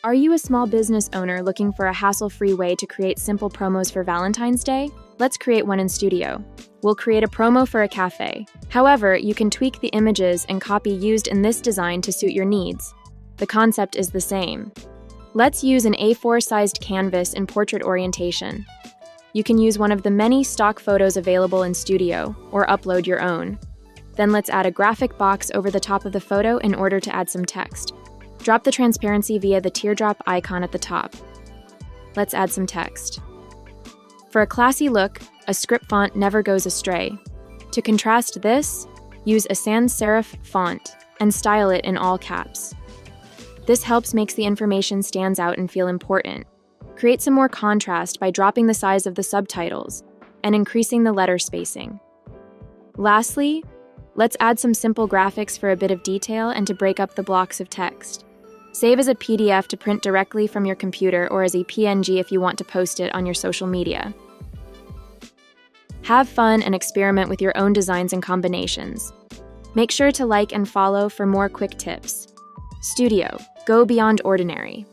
Are you a small business owner looking for a hassle-free way to create simple promos for Valentine's Day? Let's create one in Studio. We'll create a promo for a cafe. However, you can tweak the images and copy used in this design to suit your needs. The concept is the same. Let's use an A4-sized canvas in portrait orientation. You can use one of the many stock photos available in Studio, or upload your own. Then let's add a graphic box over the top of the photo in order to add some text. Drop the transparency via the teardrop icon at the top. Let's add some text. For a classy look, a script font never goes astray. To contrast this, use a sans serif font and style it in all caps. This helps make the information stands out and feel important. Create some more contrast by dropping the size of the subtitles and increasing the letter spacing. Lastly, let's add some simple graphics for a bit of detail and to break up the blocks of text. Save as a PDF to print directly from your computer or as a PNG if you want to post it on your social media. Have fun and experiment with your own designs and combinations. Make sure to like and follow for more quick tips. Studio, go beyond ordinary.